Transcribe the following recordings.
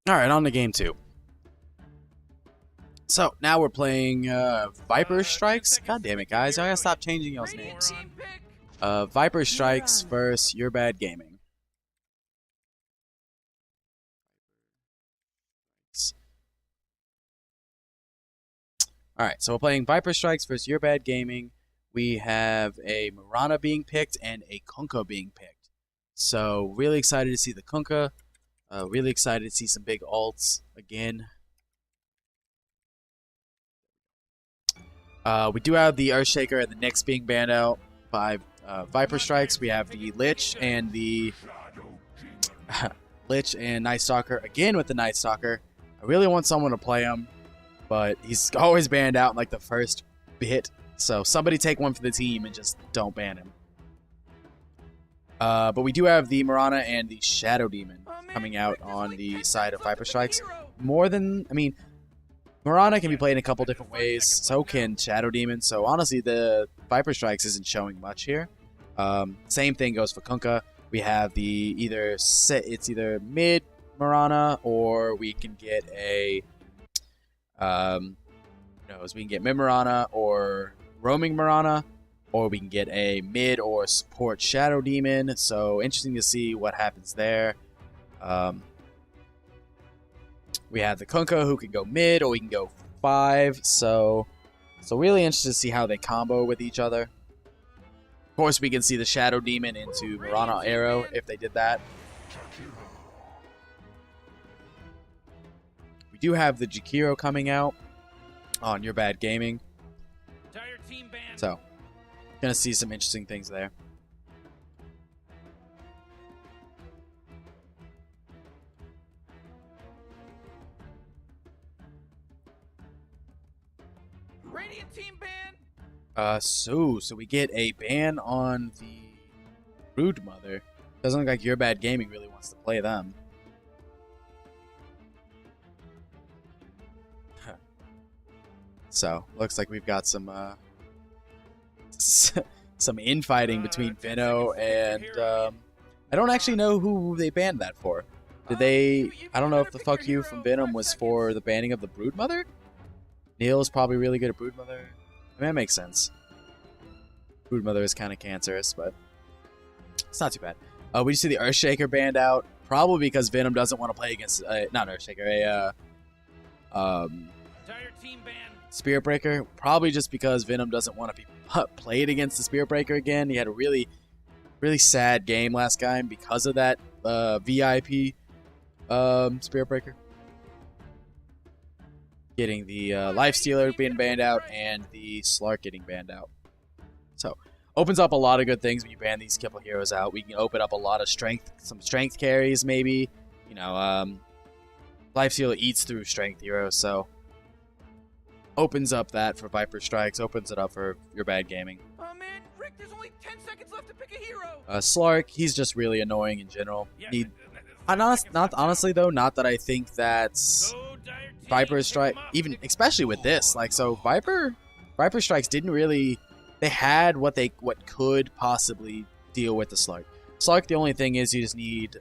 Alright, on to game 2. So, now we're playing Viper Strikes. God damn it, guys. I gotta stop changing y'all's names. Viper Strikes versus Yerbad Gaming. Alright, so we're playing Viper Strikes versus Yerbad Gaming. We have a Marana being picked and a Kunkka being picked. So, really excited to see the Kunkka. Really excited to see some big ults again. We do have the Earthshaker and the Nyx being banned out by Viper Strikes. We have the Lich and the Lich and Night Stalker again with the Night Stalker. I really want someone to play him, but he's always banned out in like the first bit. So somebody take one for the team and just don't ban him. But we do have the Marana and the Shadow Demon coming out on the side of Viper Strikes. Marana can be played in a couple different ways. So can Shadow Demon. So honestly, the Viper Strikes isn't showing much here. Same thing goes for Kunkka. We have the it's either mid Marana or we can get a we can get mid Marana or roaming Marana, or we can get a mid or support Shadow Demon. So interesting to see what happens there. We have the Kunkka who can go mid, or we can go 5. So really interested to see how they combo with each other. Of course, we can see the Shadow Demon into Marana Arrow if they did that. We do have the Jakiro coming out on Yerbad Gaming. So, gonna see some interesting things there. Radiant team ban. So we get a ban on the Brood Mother. Doesn't look like Yerbad Gaming really wants to play them. So looks like we've got some some infighting between Vino and I don't actually know who they banned that for. Did they? I don't know if the fuck you from Venom was for the banning of the Brood Mother. Neil is probably really good at Brood Mother. I mean, that makes sense. Brood Mother is kind of cancerous, but it's not too bad. We see the Earthshaker banned out, probably because Venom doesn't want to play against not Earthshaker, Spirit Breaker. Probably just because Venom doesn't want to be played against the Spirit Breaker again. He had a really sad game last game because of that VIP Spirit Breaker. Getting the Lifestealer being banned out and the Slark getting banned out. So, opens up a lot of good things when you ban these couple heroes out. We can open up a lot of strength, some strength carries maybe. You know, Lifestealer eats through strength heroes, so opens up that for Viper Strikes, opens it up for Yerbad Gaming. Oh man, Rick, there's only 10 seconds left to pick a hero. Slark, he's just really annoying in general. Honestly though, not that I think that's Viper Strike, even especially with this, like, so Viper Strikes didn't really, they had what could possibly deal with the Slark. Slark, the only thing is you just need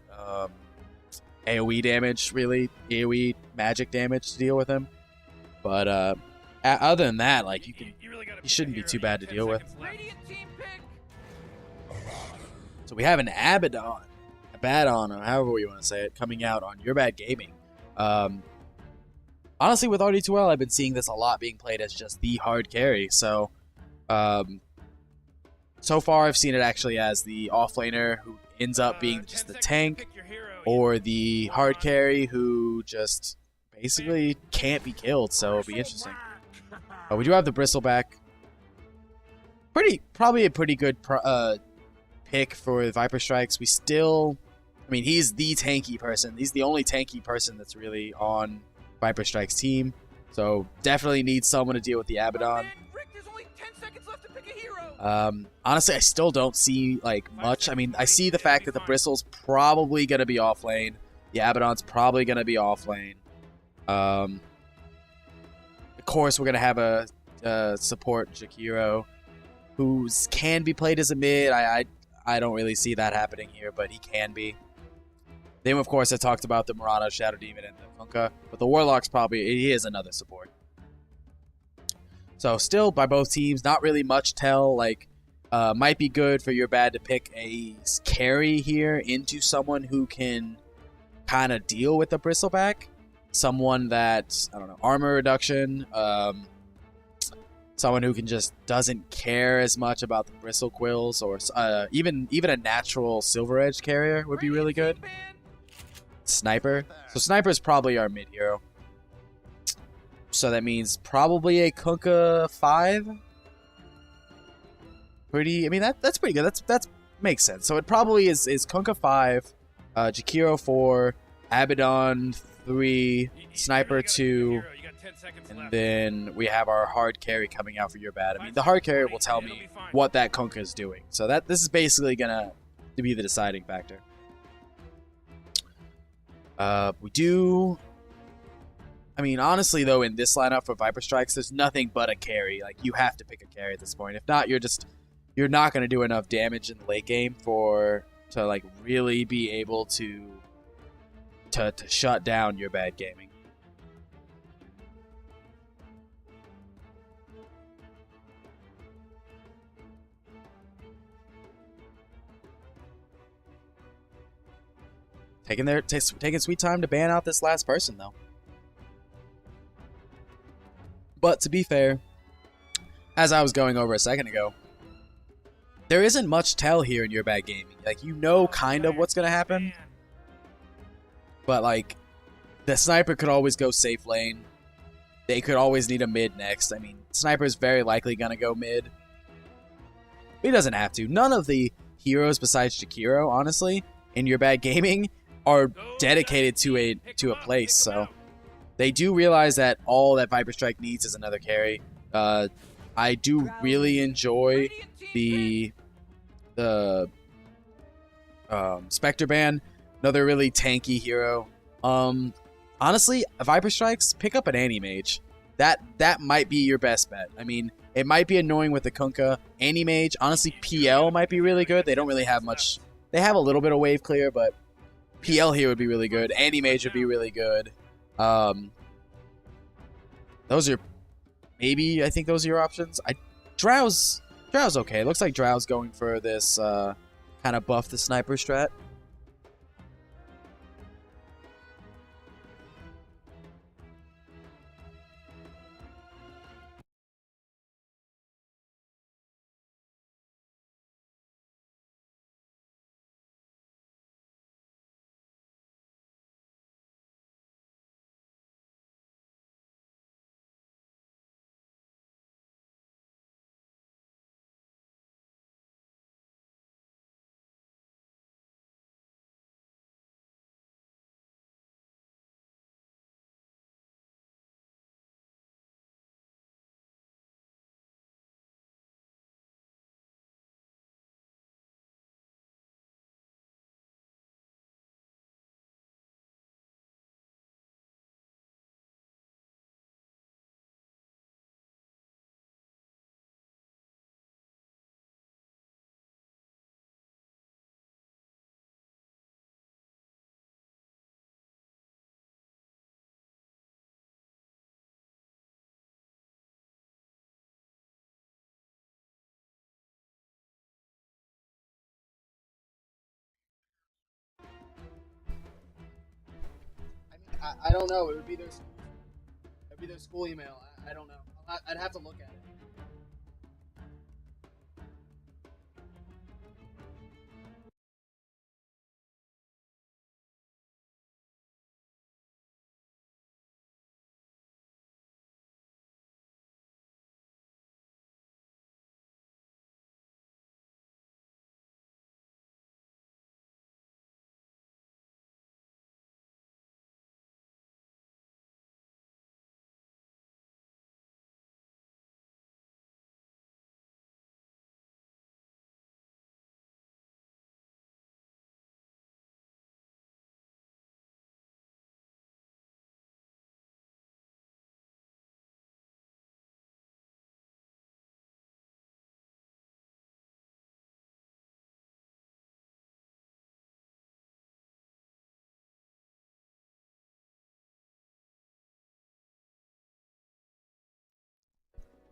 AoE damage, really, AoE magic damage to deal with him. But other than that, like, you shouldn't be too bad to deal with. So we have an Abaddon, or however you want to say it, coming out on Yerbad Gaming. Honestly, with RD2L, I've been seeing this a lot being played as just the hard carry. So, so far I've seen it actually as the offlaner who ends up being just the tank, or the hard carry who just basically can't be killed. So it'll be interesting. We do have the Bristleback. Probably a pretty good pick for Viper Strikes. We still, I mean, he's the tanky person. He's the only tanky person that's really on Viper Strikes team, so definitely needs someone to deal with the Abaddon. Honestly, I still don't see like much. I mean, I see the fact that the Bristle's probably gonna be off lane, the Abaddon's probably gonna be off lane. Of course, we're gonna have a support Jakiro, who can be played as a mid. I don't really see that happening here, but he can be. Then, of course, I talked about the Murata, Shadow Demon, and the Kunkka. But the Warlock's probably, he is another support. So still, by both teams, not really much tell. Like, might be good for Yerbad to pick a carry here into someone who can kind of deal with the Bristleback. Someone that, I don't know, armor reduction. Someone who can just doesn't care as much about the bristle quills, or even a natural silver edge carrier would be really good. Sniper. So Sniper is probably our mid hero. So that means probably a Kunkka 5. Pretty. I mean that's pretty good. That's makes sense. So it probably is Kunkka 5, Jakiro 4, Abaddon 3, Sniper 2. And then we have our hard carry coming out for Yerbad. I mean, the hard carry will tell me what that Kunkka is doing. So this is basically gonna be the deciding factor. We do. I mean, honestly though, in this lineup for Viper Strikes, there's nothing but a carry. Like, you have to pick a carry at this point. If not, you're not gonna do enough damage in the late game to like really be able to shut down Yerbad gaming. Taking sweet time to ban out this last person, though. But to be fair, as I was going over a second ago, there isn't much tell here in Yerbad gaming. Like, you know kind of what's going to happen. But, like, the Sniper could always go safe lane. They could always need a mid next. I mean, Sniper's very likely going to go mid. But he doesn't have to. None of the heroes besides Jakiro, honestly, in Yerbad gaming are dedicated to a place, so they do realize that all that Viper Strike needs is another carry. I do really enjoy the Spectre Band, another really tanky hero. Honestly, Viper Strikes, pick up an Anti-Mage. That might be your best bet. I mean, it might be annoying with the Kunkka. Anti-Mage, honestly, PL might be really good. They don't really have much. They have a little bit of wave clear, but PL here would be really good. Anti-Mage would be really good. Those are maybe, I think those are your options. Drow's okay. It looks like Drow's going for this kind of buff the Sniper strat. I don't know. It would be their school. It'd be their school email. I don't know. I'd have to look at it.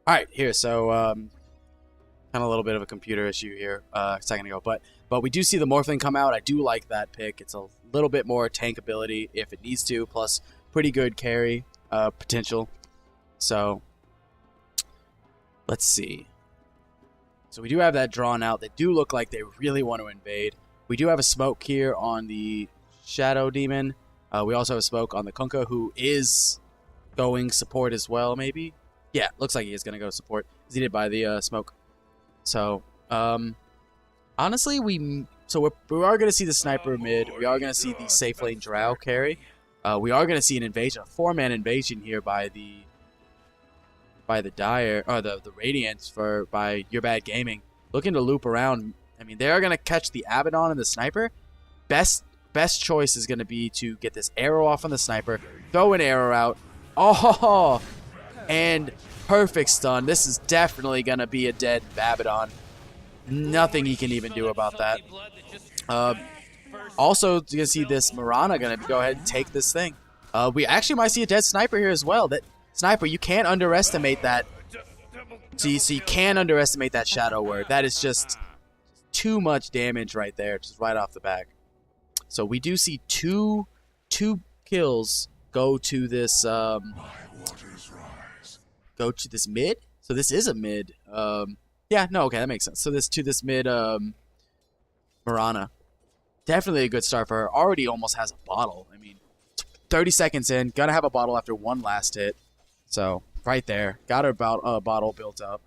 All right, here. So, kind of a little bit of a computer issue here a second ago, but we do see the Morphling come out. I do like that pick. It's a little bit more tank ability if it needs to, plus pretty good carry potential. So, let's see. So we do have that drawn out. They do look like they really want to invade. We do have a smoke here on the Shadow Demon. We also have a smoke on the Kunkka, who is going support as well, maybe? Yeah, looks like he is going to go support. He's needed by the smoke. So, honestly, we are going to see the sniper mid. We are going to see the safe lane drow carry. We are going to see an invasion, a 4-man invasion here by the Dire, or the Radiance by Yerbad Gaming, looking to loop around. I mean, they are going to catch the Abaddon and the sniper. Best choice is going to be to get this arrow off on the sniper, throw an arrow out. Oh, and perfect stun. This is definitely going to be a dead Abaddon. Nothing he can even do about that. Also, you're going to see this Mirana going to go ahead and take this thing. We actually might see a dead sniper here as well. That sniper, you can't underestimate that. So you can't underestimate that Shadow Word. That is just too much damage right there, just right off the back. So we do see two kills go to this mid. So this is a mid. Yeah, no, okay, that makes sense. So this mid Mirana. Definitely a good start for her. Already almost has a bottle. I mean, 30 seconds in, gonna have a bottle after one last hit. So right there, got her bottle built up.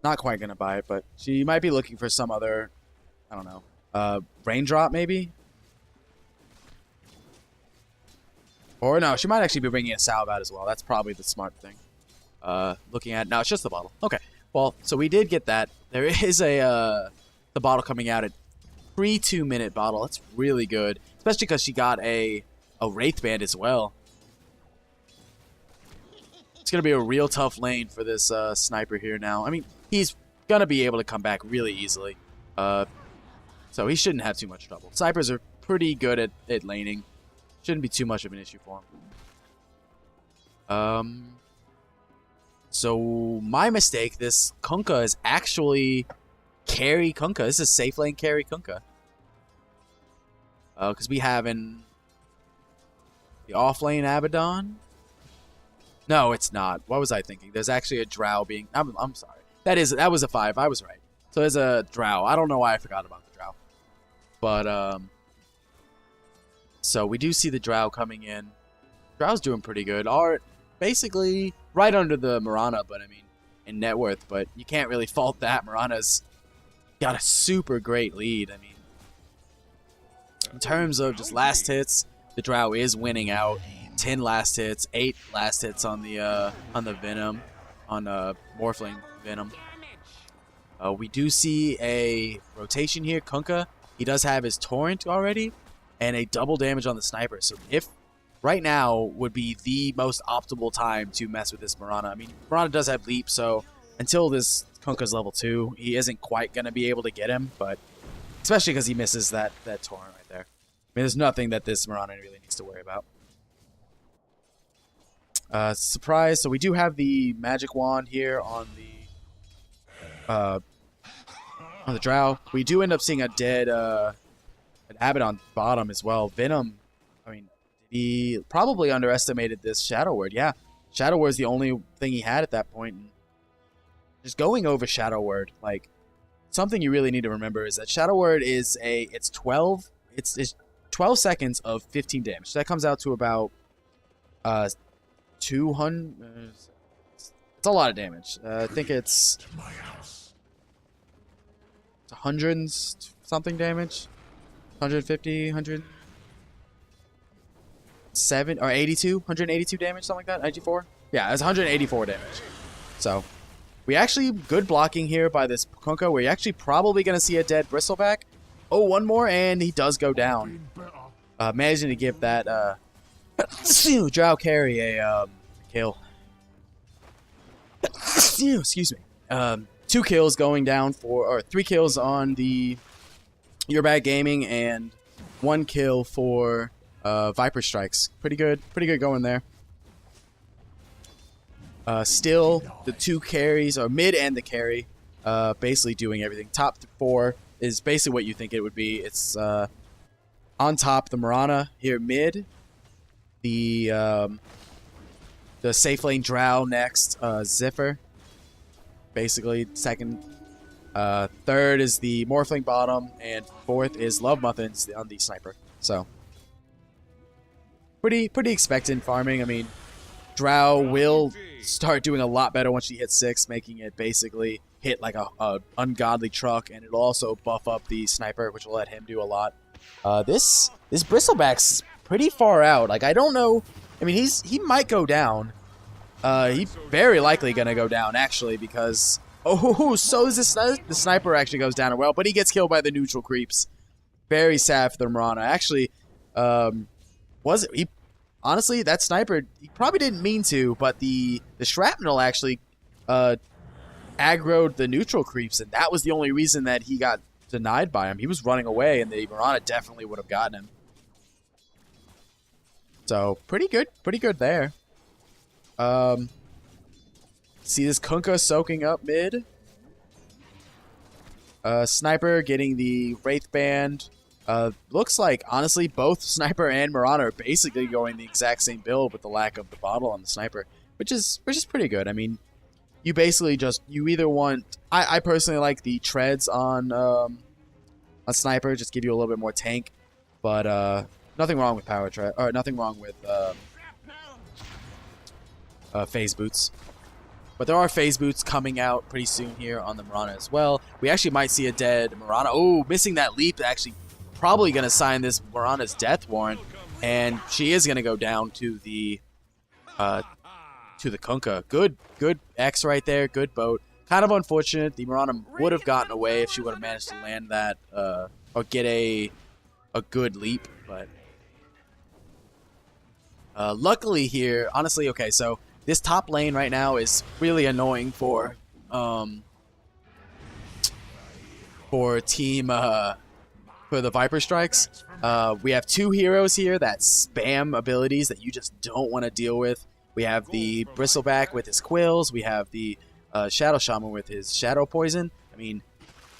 Not quite gonna buy it, but she might be looking for some other, I don't know, raindrop maybe? Or no, she might actually be bringing a salve out as well. That's probably the smart thing. Looking at, no, it's just the bottle. Okay, well, so we did get that. There is the bottle coming out at 2-minute bottle. That's really good, especially because she got a Wraith Band as well. It's going to be a real tough lane for this sniper here now. I mean, he's going to be able to come back really easily. So he shouldn't have too much trouble. Snipers are pretty good at laning. Shouldn't be too much of an issue for him. So my mistake, this Kunkka is actually carry Kunkka. This is safe lane carry Kunkka. Because we have the off lane Abaddon. No, it's not. What was I thinking? There's actually a drow being... I'm sorry. That was a 5. I was right. So there's a drow. I don't know why I forgot about the drow. But, so we do see the drow coming in. Drow's doing pretty good. Are basically right under the Mirana, but I mean, in net worth. But you can't really fault that. Mirana's got a super great lead. I mean, in terms of just last hits, the drow is winning out. 10 last hits, 8 last hits on the Venom, on Morphling Venom. We do see a rotation here. Kunkka, he does have his Torrent already, and a double damage on the sniper. So if right now would be the most optimal time to mess with this Mirana. I mean, Mirana does have leap, so until this Kunkka's level 2, he isn't quite going to be able to get him, but especially because he misses that Torrent right there. I mean, there's nothing that this Mirana really needs to worry about. Surprise. So we do have the magic wand here on the drow. We do end up seeing a dead an Abaddon bottom as well. Venom, I mean, he probably underestimated this Shadow Word. Yeah, Shadow Word is the only thing he had at that point. And just going over Shadow Word, like, something you really need to remember is that Shadow Word is it's 12 seconds of 15 damage. So that comes out to about 200. It's a lot of damage. I think it's 100 and something damage. 150, 107 or 82, 182 damage, something like that. 94. Yeah, it's 184 damage. So we actually good blocking here by this Kunkka. We're actually probably going to see a dead Bristleback. Oh, one more, and he does go down. Managing to give that drow carry a kill. Excuse me. 2 kills going down or 3 kills on the Yerbad Gaming and 1 kill for Viper Strikes. Pretty good going there. Still, the two carries, or mid and the carry, basically doing everything. Top 4 is basically what you think it would be. It's on top, the Mirana here mid, the safe lane Drow next, Ziffer, basically second. Third is the Morphling bottom, and fourth is Love Muffins on the sniper. So pretty expectant farming. I mean, Drow will start doing a lot better once she hits 6, making it basically hit like a ungodly truck, and it'll also buff up the sniper, which will let him do a lot. This Bristleback's pretty far out. Like, I don't know. I mean, he might go down. He's very likely gonna go down actually, because so is the sniper actually goes down as well, but he gets killed by the neutral creeps. Very sad for the Mirana. Actually, honestly, that sniper, he probably didn't mean to, but the shrapnel actually aggroed the neutral creeps, and that was the only reason that he got denied by him. He was running away, and the Mirana definitely would have gotten him. So, pretty good there. See this Kunkka soaking up mid. Sniper getting the Wraith Band. Looks like, honestly, both Sniper and Mirana are basically going the exact same build with the lack of the bottle on the Sniper, which is pretty good. I mean, you basically you either want... I personally like the treads on a Sniper, just give you a little bit more tank, but nothing wrong with power tread, or nothing wrong with phase boots. But there are phase boots coming out pretty soon here on the Mirana as well. We actually might see a dead Mirana. Oh, missing that leap, actually probably going to sign this Mirana's death warrant, and she is going to go down to the Kunkka. Good X right there, good boat. Kind of unfortunate. The Mirana would have gotten away if she would have managed to land that or get a good leap, but luckily here, honestly, okay, so this top lane right now is really annoying for team for the Viper Strikes. We have 2 heroes here that spam abilities that you just don't want to deal with. We have the Bristleback with his quills. We have the Shadow Shaman with his Shadow Poison. I mean,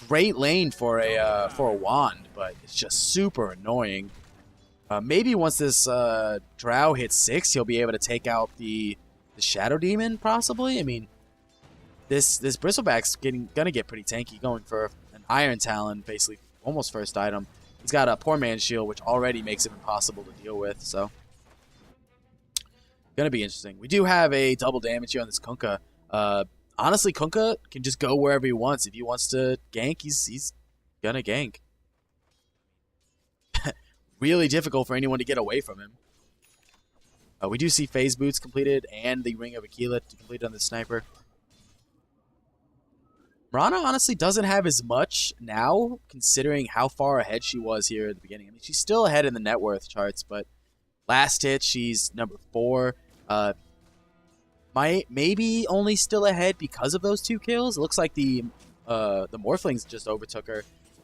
great lane for a wand, but it's just super annoying. Maybe once this Drow hits 6, he'll be able to take out the Shadow Demon, possibly. I mean, this Bristleback's gonna get pretty tanky, going for an Iron Talon, basically almost first item. He's got a Poor Man's Shield, which already makes it impossible to deal with, so gonna be interesting. We do have a double damage here on this Kunkka. Honestly, Kunkka can just go wherever he wants. If he wants to gank, he's gonna gank. Really difficult for anyone to get away from him. We do see phase boots completed and the Ring of Aquila completed on the sniper. Mirana honestly doesn't have as much now, considering how far ahead she was here at the beginning. I mean, she's still ahead in the net worth charts, but last hit she's number 4. Maybe only still ahead because of those 2 kills. It looks like the Morphlings just overtook her,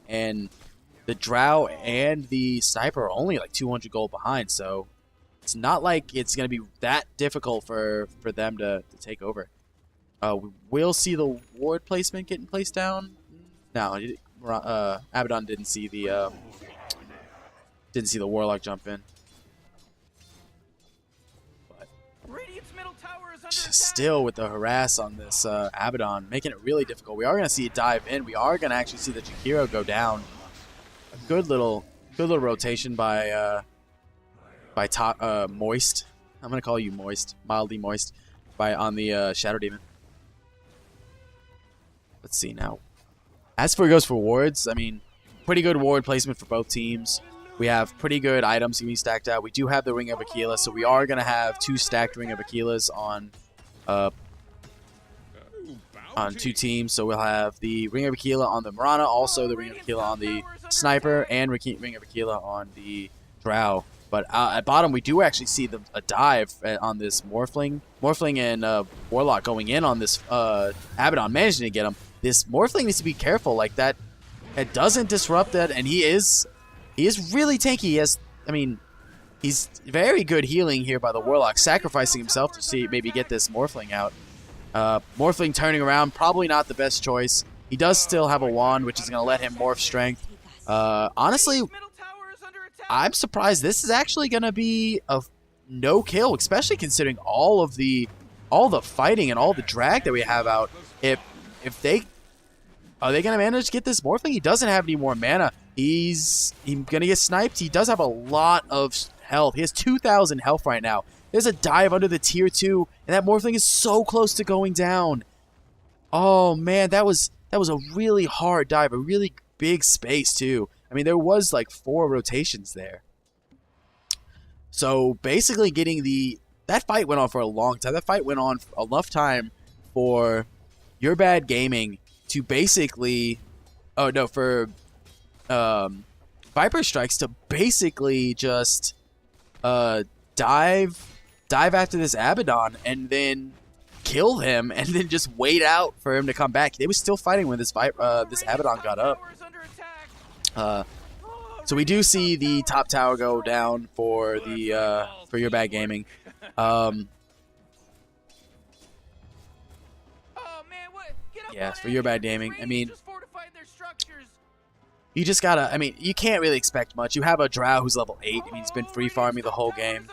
and the Drow and the Sniper are only like 200 gold behind, so it's not like it's going to be that difficult for them to take over. We'll see the ward placement getting placed down. No, Abaddon didn't see the Warlock jump in. But still with the harass on this Abaddon, making it really difficult. We are going to see it dive in. We are going to actually see the Jakiro go down. A good little rotation by Moist. I'm gonna call you Moist, mildly Moist, on the Shadow Demon. Let's see now. As for goes for wards, I mean, pretty good ward placement for both teams. We have pretty good items being stacked out. We do have the Ring of Aquila, so we are gonna have 2 stacked Ring of Aquilas on 2 teams. So we'll have the Ring of Aquila on the Mirana, also the Ring of Aquila on the Sniper, and Ring of Aquila on the Drow. But at bottom, we do actually see a dive on this Morphling and Warlock going in on this Abaddon, managing to get him. This Morphling needs to be careful, like that. It doesn't disrupt that, and he is really tanky. He's very good healing here by the Warlock, sacrificing himself to maybe get this Morphling out. Morphling turning around, probably not the best choice. He does still have a wand, which is going to let him morph strength. Honestly, I'm surprised this is actually going to be a no kill, especially considering all the fighting and all the drag that we have out. Are they going to manage to get this morphling? He doesn't have any more mana. He's going to get sniped. He does have a lot of health. He has 2,000 health right now. There's a dive under the tier 2, and that morphling is so close to going down. Oh man, that was a really hard dive, a really big space too. I mean, there was like 4 rotations there. So basically that fight went on for a long time. That fight went on for enough time for Yerbad Gaming to basically, for Viper Strikes to basically just dive after this Abaddon and then kill him and then just wait out for him to come back. They were still fighting when this Abaddon got up. So we do see the top tower go down for Yerbad Gaming. Yeah, for Yerbad Gaming. I mean, you just gotta. I mean, you can't really expect much. You have a Drow who's level 8. I mean, he's been free farming the whole game.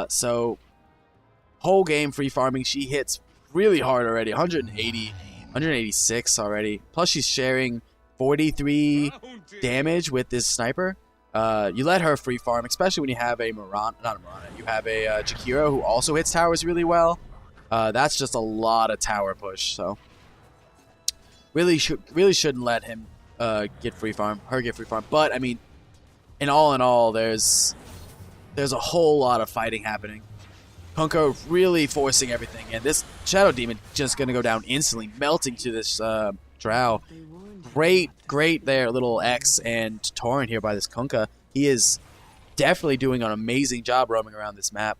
So whole game free farming. She hits really hard already. 180, 186 already. Plus she's sharing 43 damage with this sniper. You let her free farm, especially when you have a you have a Jakiro who also hits towers really well. That's just a lot of tower push. So really shouldn't let him get free farm. But I mean, in all, there's a whole lot of fighting happening. Kunkka really forcing everything, and this Shadow Demon just gonna go down instantly, melting to this Drow. Great there, little X and Torrent here by this Kunkka. He is definitely doing an amazing job roaming around this map.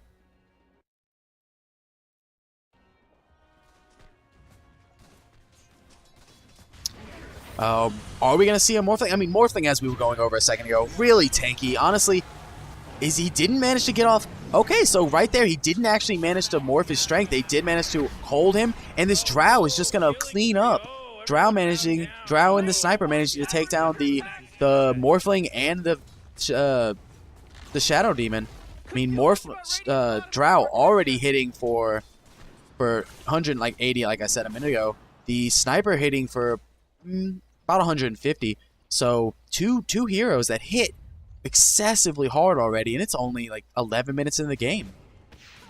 Are we going to see a Morphling? I mean, Morphling, as we were going over a second ago, really tanky. Honestly, he didn't manage to get off. Okay, so right there, he didn't actually manage to morph his strength. They did manage to hold him, and this Drow is just going to clean up. Drow and the Sniper managing to take down the Morphling and the Shadow Demon. I mean, Drow already hitting for 180, like I said a minute ago. The Sniper hitting for about 150. So two heroes that hit excessively hard already, and it's only like 11 minutes in the game.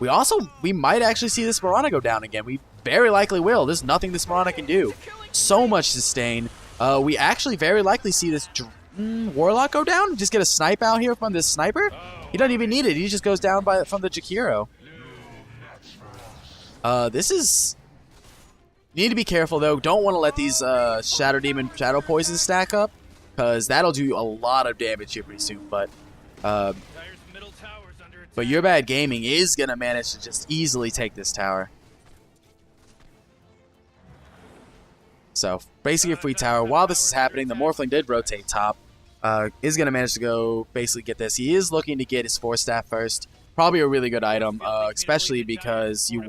We might actually see this Mirana go down again. We very likely will. There's nothing this Mirana can do. So much sustain. We actually very likely see this Warlock go down. Just get a snipe out here from this Sniper. He doesn't even need it. He just goes down from the Jakiro. This is... You need to be careful, though. Don't want to let these Shadow Demon Shadow Poison stack up, because that'll do a lot of damage here pretty soon. But Yerbad Gaming is going to manage to just easily take this tower. So, basically a free tower. While this is happening, the Morphling did rotate top. Is going to manage to go basically get this. He is looking to get his Force Staff first. Probably a really good item, especially because you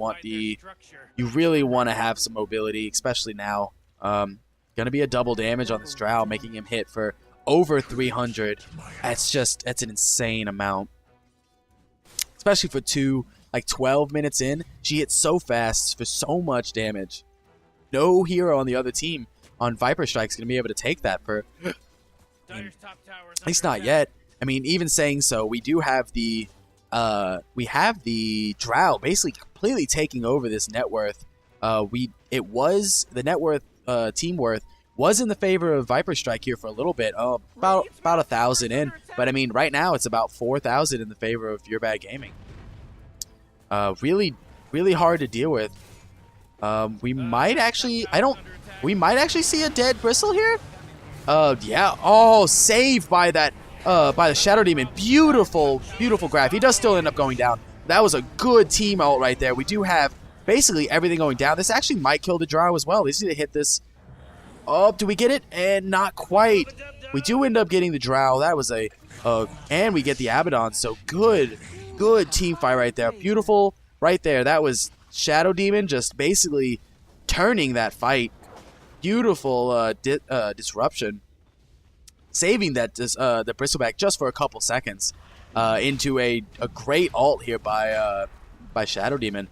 really want to have some mobility, especially now. Going to be a double damage on this Drow, making him hit for over 300. That's an insane amount. Especially for 12 minutes in, she hits so fast for so much damage. No hero on the other team on Viper Strike's going to be able to take that for... at least not yet. I mean, even saying so, we do have the... we have the Drow basically completely taking over this net worth. The net worth, team worth was in the favor of Viper Strike here for a little bit, about 1,000 in. But I mean, right now it's about 4,000 in the favor of Yerbad Gaming. Really hard to deal with. We might actually see a dead Bristle here. Yeah. Oh, saved by that. By the Shadow Demon. Beautiful grab. He does still end up going down. That was a good team ult right there. We do have basically everything going down. This actually might kill the Drow as well. They just need to hit this. Oh, do we get it? And not quite. We do end up getting the Drow. That was and we get the Abaddon. So good team fight right there. Beautiful right there. That was Shadow Demon just basically turning that fight. Beautiful disruption. Saving that the Bristleback just for a couple seconds into a great ult here by Shadow Demon.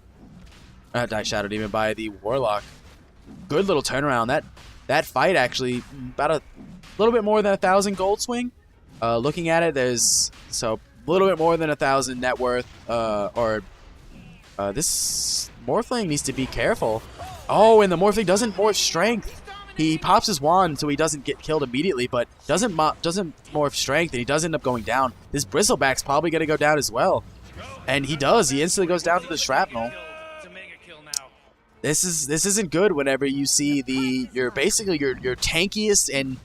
Shadow Demon by the Warlock. Good little turnaround. That fight actually about a little bit more than 1,000 gold swing. Looking at it, there's a little bit more than 1,000 net worth. This Morphling needs to be careful. Oh, and the Morphling doesn't morph strength. He pops his wand so he doesn't get killed immediately, but doesn't morph strength, and he does end up going down. This Bristleback's probably going to go down as well. And he does. He instantly goes down to the shrapnel. This isn't good whenever you see your tankiest, and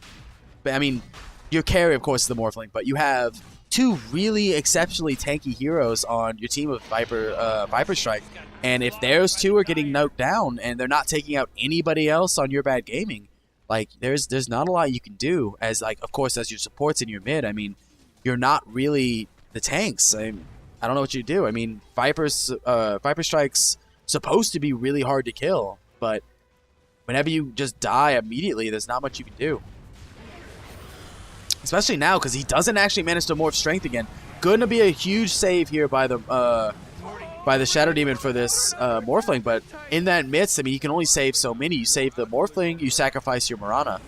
I mean your carry of course is the Morphling, but you have two really exceptionally tanky heroes on your team of Viper Strike, and if those two are getting knocked down and they're not taking out anybody else on Yerbad Gaming, like there's not a lot you can do as of course as your supports in your mid. I mean, you're not really the tanks. I don't know what you do. I mean, Viper Strike's supposed to be really hard to kill, but whenever you just die immediately, there's not much you can do. Especially now, because he doesn't actually manage to morph strength again. Going to be a huge save here by the Shadow Demon for this Morphling, but in that midst, I mean, you can only save so many. You save the Morphling, you sacrifice your Mirana.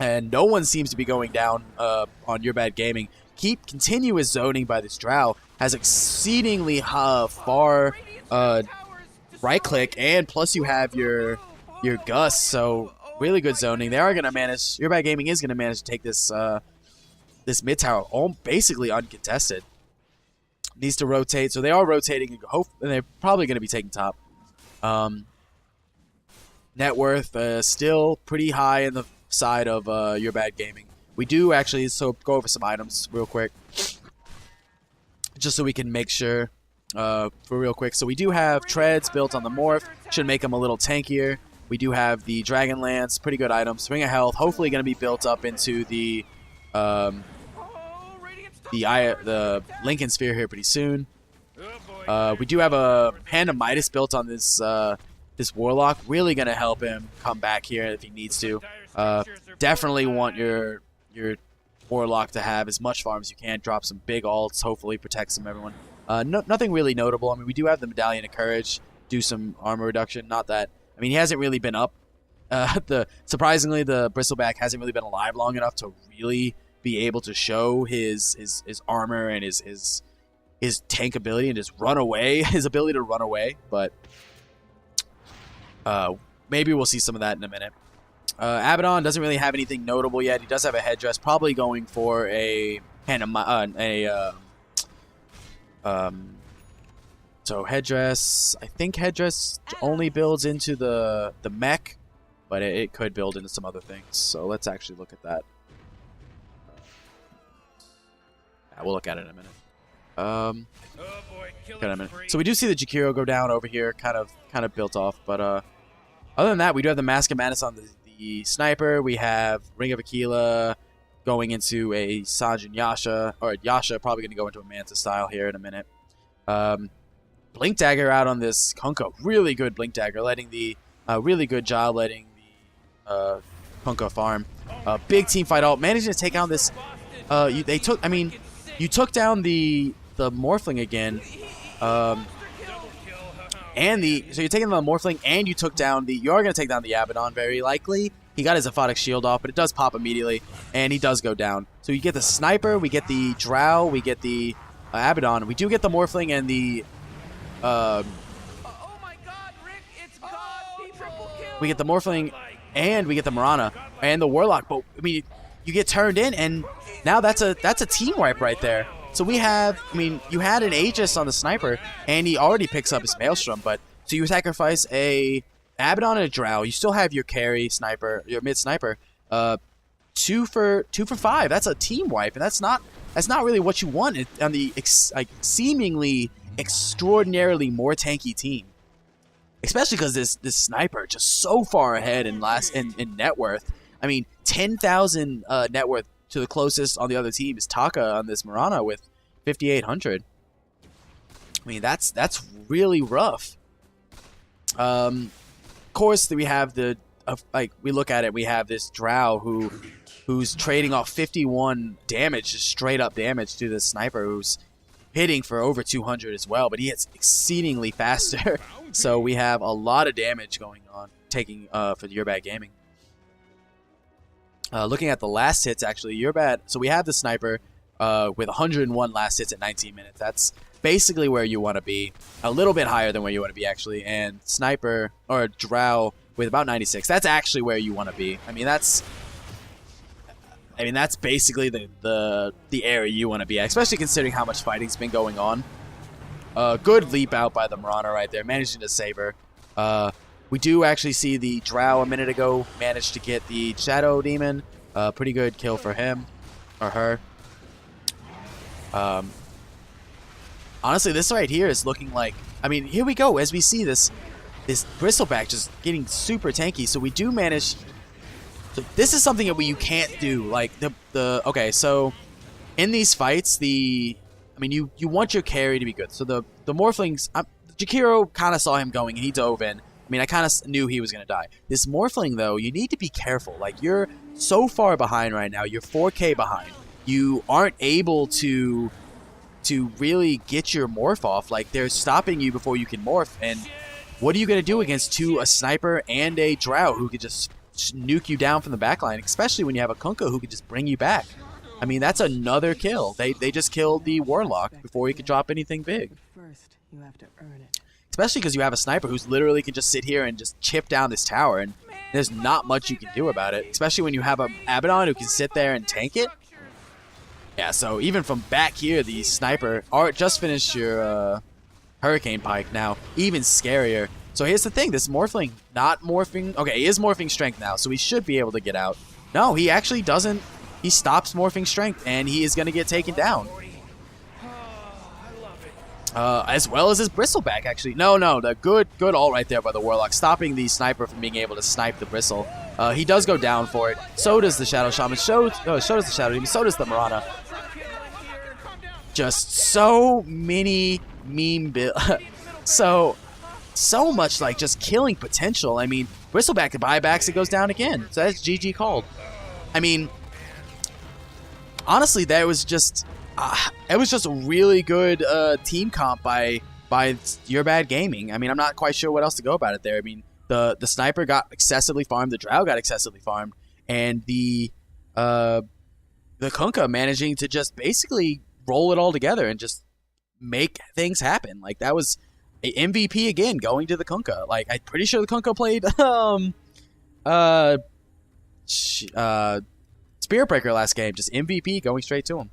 And no one seems to be going down on Yerbad Gaming. Continuous zoning by this Drow has exceedingly far right click, and plus you have your Gus, so really good zoning. They are going to manage. Yerbad Gaming is going to manage to take this this mid tower basically uncontested. Needs to rotate, so they are rotating, and they're probably going to be taking top. Net worth still pretty high in the side of Yerbad Gaming. We do actually, so go over some items real quick, just so we can make sure for real quick. So we do have treads built on the morph, should make them a little tankier. We do have the Dragon Lance, pretty good items. Ring of Health, hopefully going to be built up into the Lincoln Sphere here pretty soon. We do have a Hand of Midas built on this this Warlock, really going to help him come back here if he needs to. Definitely want your Warlock to have as much farm as you can. Drop some big ults, hopefully protect some everyone. Nothing really notable. I mean, we do have the Medallion of Courage, do some armor reduction. Not that, I mean, he hasn't really been up. Surprisingly, the Bristleback hasn't really been alive long enough to really be able to show his armor and his tank ability and his run away, his ability to run away. But maybe we'll see some of that in a minute. Abaddon doesn't really have anything notable yet. He does have a headdress, probably going for a so headdress. I think headdress only builds into the mech, but it could build into some other things. So let's actually look at that. We'll look at it in a minute. So we do see the Jakiro go down over here, kind of built off, but other than that, we do have the Mask of Madness on the sniper. We have Ring of Aquila going into a Sanjin Yasha, or Yasha probably going to go into a Manta style here in a minute. Blink Dagger out on this Kunkka. Really good Blink Dagger, letting the really good job letting the Kunkka farm. Big team fight ult, managing to take out this. You took down the Morphling again. So you're taking the Morphling, and you are going to take down the Abaddon, very likely. He got his Aphotic Shield off, but it does pop immediately, and he does go down. So you get the Sniper, we get the Drow, we get the Abaddon. We do get the Morphling and the... oh my God, Rick, it's God! He triple killed. We get the Morphling, and we get the Mirana, and the Warlock. But, I mean, you get turned in, and now that's a team wipe right there. So we have, I mean, you had an Aegis on the Sniper, and he already picks up his Maelstrom, but so you sacrifice a Abaddon and a Drow. You still have your carry Sniper, your mid Sniper. 2 for 5. That's a team wipe, and that's not really what you want on the seemingly extraordinarily more tanky team. Especially because this Sniper just so far ahead in net worth. I mean, 10,000 net worth. To the closest on the other team is Taka on this Mirana with 5,800. I mean, that's really rough. Of course, we have the like we look at it, we have this Drow who's trading off 51 damage, just straight up damage to the sniper who's hitting for over 200 as well, but he hits exceedingly faster. So we have a lot of damage going on, taking for the Yerbad Gaming. Looking at the last hits, actually, Yerbad. So we have the sniper with 101 last hits at 19 minutes. That's basically where you want to be. A little bit higher than where you want to be, actually. And sniper or Drow with about 96. That's actually where you want to be. I mean, that's basically the area you want to be at, especially considering how much fighting's been going on. Good leap out by the Marauder right there, managing to save her. We do actually see the Drow a minute ago manage to get the Shadow Demon. Pretty good kill for him or her. Honestly, this right here is looking like, I mean, here we go as we see this Bristleback just getting super tanky. So we do manage. So this is something that you can't do. Like okay, so in these fights, you want your carry to be good. So the Morphlings, Jakiro kind of saw him going and he dove in. I mean, I kind of knew he was going to die. This Morphling, though, you need to be careful. Like, you're so far behind right now. You're 4K behind. You aren't able to really get your morph off. Like, they're stopping you before you can morph. And what are you going to do against a sniper and a Drow who could just nuke you down from the backline, especially when you have a Kunkka who could just bring you back? I mean, that's another kill. They just killed the Warlock before he could drop anything big. First, you have to earn it. Especially because you have a sniper who's literally can just sit here and just chip down this tower, and there's not much you can do about it. Especially when you have a Abaddon who can sit there and tank it. Yeah, so even from back here, the sniper just finished your Hurricane Pike now. Even scarier. So here's the thing, this Morphling not morphing. Okay, he is morphing strength now, so he should be able to get out. No, he actually doesn't. He stops morphing strength, and he is going to get taken down. As well as his Bristleback, actually. No, the good ult right there by the Warlock, stopping the sniper from being able to snipe the Bristle. He does go down for it. So does the Shadow Shaman. So does the Shadow Demon. So does the Marana. Just so many meme so much like just killing potential. I mean, Bristleback to buybacks, it goes down again. So that's GG called. I mean, honestly, that was just it was just a really good team comp by Yerbad Gaming. I mean, I'm not quite sure what else to go about it there. I mean, the sniper got excessively farmed, the Drow got excessively farmed, and the Kunkka managing to just basically roll it all together and just make things happen. Like, that was a MVP again going to the Kunkka. Like, I'm pretty sure the Kunkka played Spirit Breaker last game, just MVP going straight to him.